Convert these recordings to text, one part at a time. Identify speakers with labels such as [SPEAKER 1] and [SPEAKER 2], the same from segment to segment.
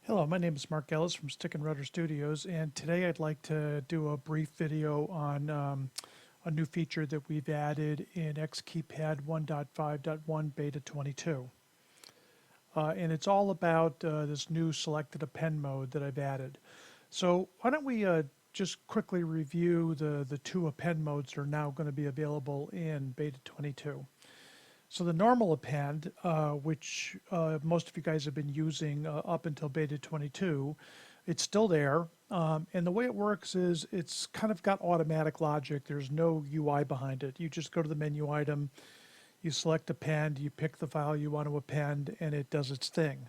[SPEAKER 1] Hello, my name is Mark Ellis from Stick and Rudder Studios, and today I'd like to do a brief video on a new feature that we've added in X-KeyPad 1.5.1 Beta 22. And it's all about this new Selected Append mode that I've added. So why don't we just quickly review the two append modes that are now going to be available in Beta 22. So the normal append, which most of you guys have been using up until beta 22, it's still there. And the way it works is it's kind of got automatic logic. There's no UI behind it. You just go to the menu item, you select append, you pick the file you want to append, and it does its thing.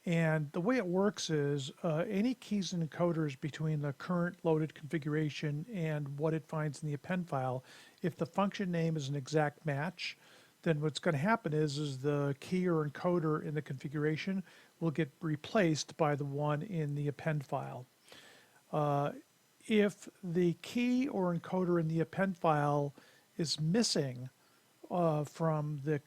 [SPEAKER 1] And the way it works is any keys and encoders between the current loaded configuration and what it finds in the append file, if the function name is an exact match, then what's going to happen is the key or encoder in the configuration will get replaced by the one in the append file. If the key or encoder in the append file is missing from the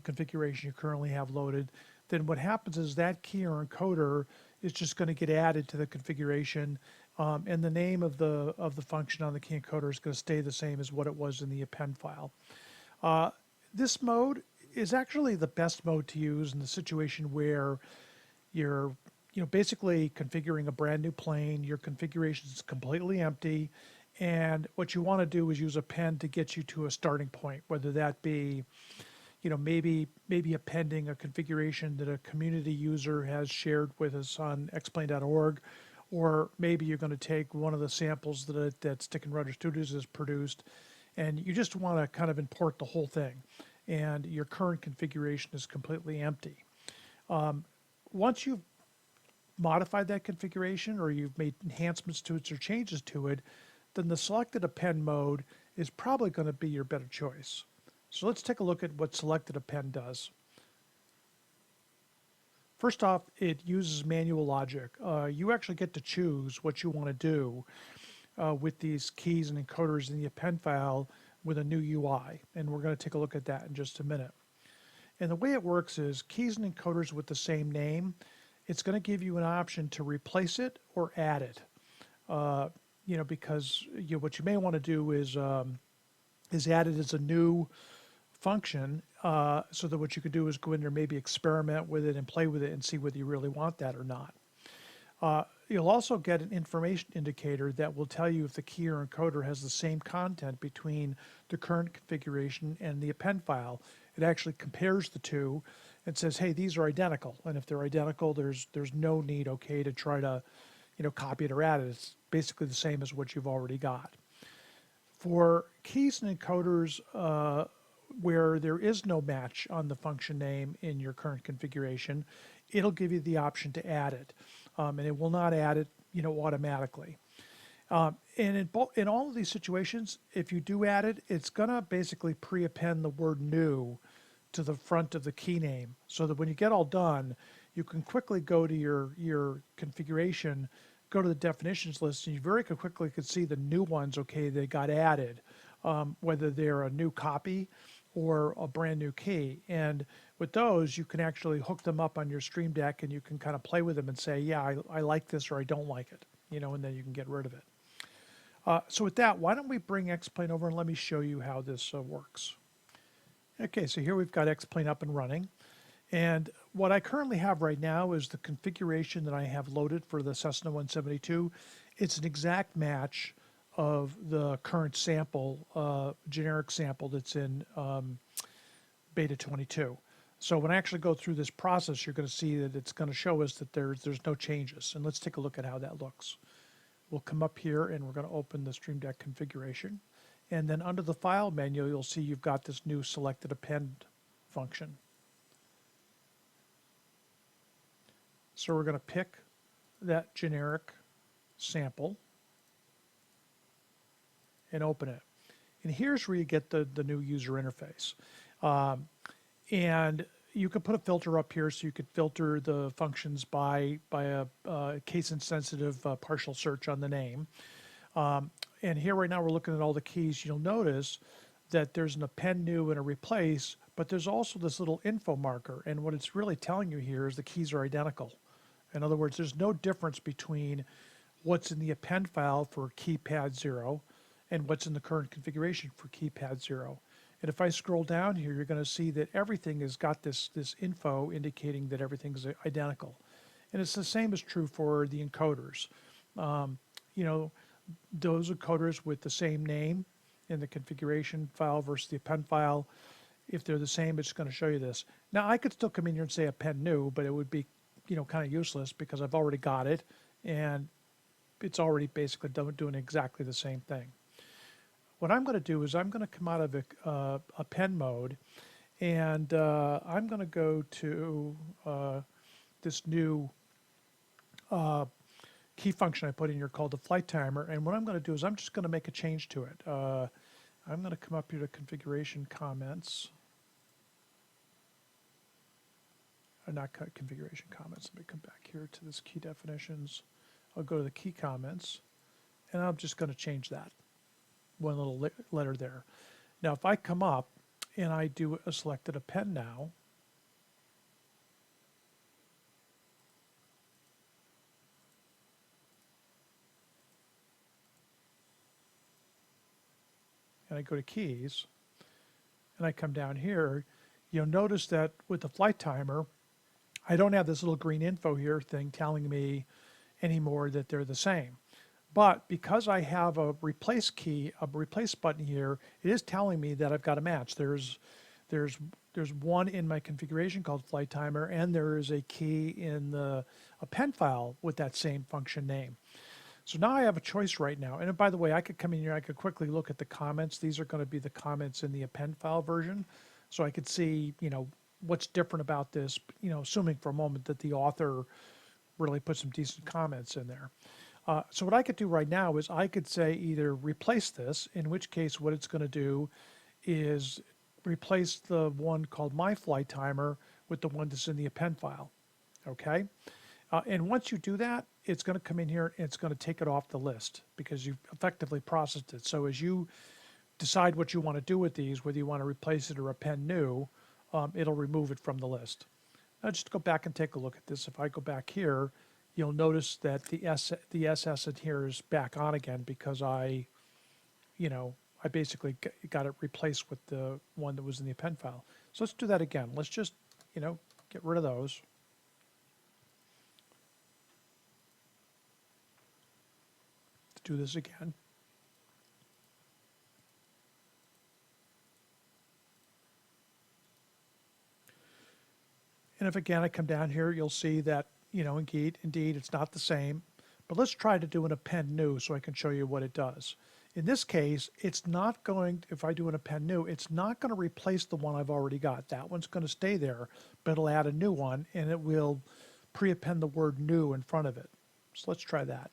[SPEAKER 1] configuration you currently have loaded, then what happens is that key or encoder is just going to get added to the configuration, and the name of the function on the key encoder is going to stay the same as what it was in the append file. This mode is actually the best mode to use in the situation where you're basically configuring a brand new plane, your configuration is completely empty, and what you want to do is use append to get you to a starting point, whether that be maybe appending a configuration that a community user has shared with us on xplain.org, or maybe you're going to take one of the samples that Stick and Rudder Studios has produced, and you just want to kind of import the whole thing, and your current configuration is completely empty. Once you've modified that configuration or you've made enhancements to it or changes to it, then the selected append mode is probably going to be your better choice. So let's take a look at what selected append does. First off, it uses manual logic. You actually get to choose what you want to do with these keys and encoders in the append file with a new UI, and we're going to take a look at that in just a minute. And the way it works is keys and encoders with the same name, it's going to give you an option to replace it or add it. Because what you may want to do is add it as a new function, so that what you could do is go in there, maybe experiment with it and play with it and see whether you really want that or not. You'll also get an information indicator that will tell you if the key or encoder has the same content between the current configuration and the append file. It actually compares the two and says, hey, these are identical. And if they're identical, there's no need, to try to copy it or add it. It's basically the same as what you've already got. For keys and encoders where there is no match on the function name in your current configuration, it'll give you the option to add it. And it will not add it, automatically. And in all of these situations, if you do add it, it's going to basically pre-append the word new to the front of the key name, so that when you get all done, you can quickly go to your configuration, go to the definitions list, and you very quickly could see the new ones, they got added, whether they're a new copy or a brand new key. And with those, you can actually hook them up on your Stream Deck, and you can kind of play with them and say, yeah, I like this or I don't like it, and then you can get rid of it. So with that, why don't we bring X-Plane over and let me show you how this works. Okay, so here we've got X-Plane up and running. And what I currently have right now is the configuration that I have loaded for the Cessna 172. It's an exact match of the current sample, generic sample that's in Beta 22. So when I actually go through this process, you're going to see that it's going to show us that there's no changes. And let's take a look at how that looks. We'll come up here and we're going to open the Stream Deck configuration. And then under the File menu, you'll see you've got this new Selected Append function. So we're going to pick that generic sample and open it. And here's where you get the new user interface. And you can put a filter up here, so you could filter the functions by a case-insensitive partial search on the name. And here right now we're looking at all the keys. You'll notice that there's an append new and a replace, but there's also this little info marker. And what it's really telling you here is the keys are identical. In other words, there's no difference between what's in the append file for KeyPad 0 and what's in the current configuration for KeyPad 0. And if I scroll down here, you're going to see that everything has got this info indicating that everything's identical. And it's the same as true for the encoders. You know, those encoders with the same name in the configuration file versus the append file, if they're the same, it's going to show you this. Now, I could still come in here and say append new, but it would be, you know, kind of useless because I've already got it and it's already basically doing exactly the same thing. What I'm going to do is I'm going to come out of append mode, and I'm going to go to this new key function I put in here called the flight timer. And what I'm going to do is I'm just going to make a change to it. I'm going to come up here to configuration comments. Not configuration comments. Let me come back here to this key definitions. I'll go to the key comments, and I'm just going to change that one little letter there. Now, if I come up and I do a selected append now, and I go to keys, and I come down here, you'll notice that with the flight timer, I don't have this little green info here thing telling me anymore that they're the same. But because I have a replace key, a replace button here, it is telling me that I've got a match. There's one in my configuration called flight timer, and there is a key in the append file with that same function name. So now I have a choice right now. And by the way, I could come in here, I could quickly look at the comments. These are going to be the comments in the append file version. So I could see, you know, what's different about this, you know, assuming for a moment that the author really put some decent comments in there. So what I could do right now is I could say either replace this, in which case what it's going to do is replace the one called my flight timer with the one that's in the append file. Okay? And once you do that, it's going to come in here and it's going to take it off the list because you've effectively processed it. So as you decide what you want to do with these, whether you want to replace it or append new, it'll remove it from the list. Now just go back and take a look at this. If I go back here, you'll notice that the SS in here is back on again because I basically got it replaced with the one that was in the append file. So let's do that again. Let's just, you know, get rid of those. Let's do this again. And if again I come down here, you'll see that, you know, indeed, it's not the same. But let's try to do an append new so I can show you what it does. In this case, it's not going, if I do an append new, it's not going to replace the one I've already got. That one's going to stay there, but it'll add a new one, and it will pre-append the word new in front of it. So let's try that.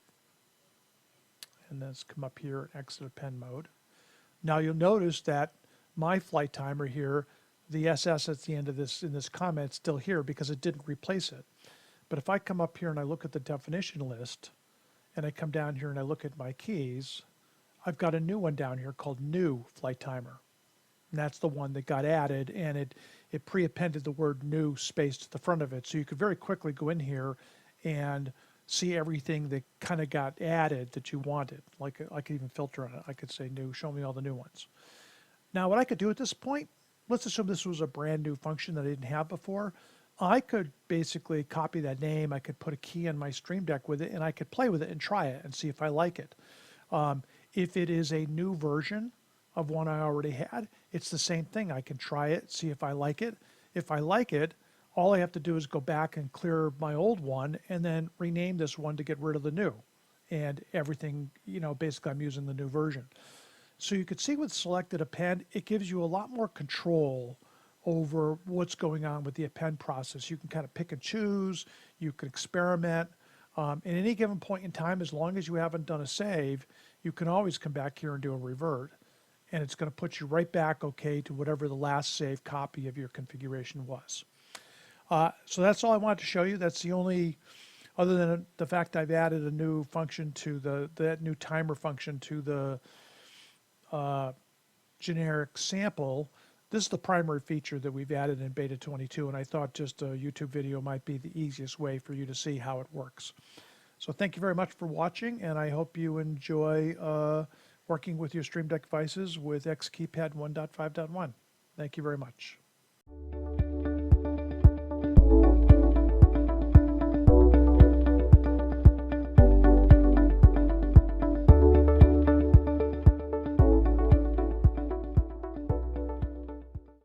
[SPEAKER 1] And let's come up here and exit append mode. Now you'll notice that my flight timer here, the SS at the end of this, in this comment, still here because it didn't replace it. But if I come up here and I look at the definition list, and I come down here and I look at my keys, I've got a new one down here called new flight timer. And that's the one that got added, and it pre-appended the word new space to the front of it. So you could very quickly go in here and see everything that kind of got added that you wanted. Like I could even filter on it. I could say new, show me all the new ones. Now what I could do at this point, let's assume this was a brand new function that I didn't have before. I could basically copy that name. I could put a key in my Stream Deck with it, and I could play with it and try it and see if I like it. If it is a new version of one I already had, it's the same thing. I can try it, see if I like it. If I like it, all I have to do is go back and clear my old one and then rename this one to get rid of the new. And everything, you know, basically I'm using the new version. So you could see with Selected Append, it gives you a lot more control over what's going on with the append process. You can kind of pick and choose, you can experiment. At any given point in time, as long as you haven't done a save, you can always come back here and do a revert. And it's going to put you right back, okay, to whatever the last saved copy of your configuration was. So that's all I wanted to show you. That's the only, other than the fact I've added a new function to that new timer function to the generic sample, This is the primary feature that we've added in Beta 22, and I thought just a YouTube video might be the easiest way for you to see how it works. So thank you very much for watching, and I hope you enjoy working with your Stream Deck devices with X-KeyPad 1.5.1. Thank you very much.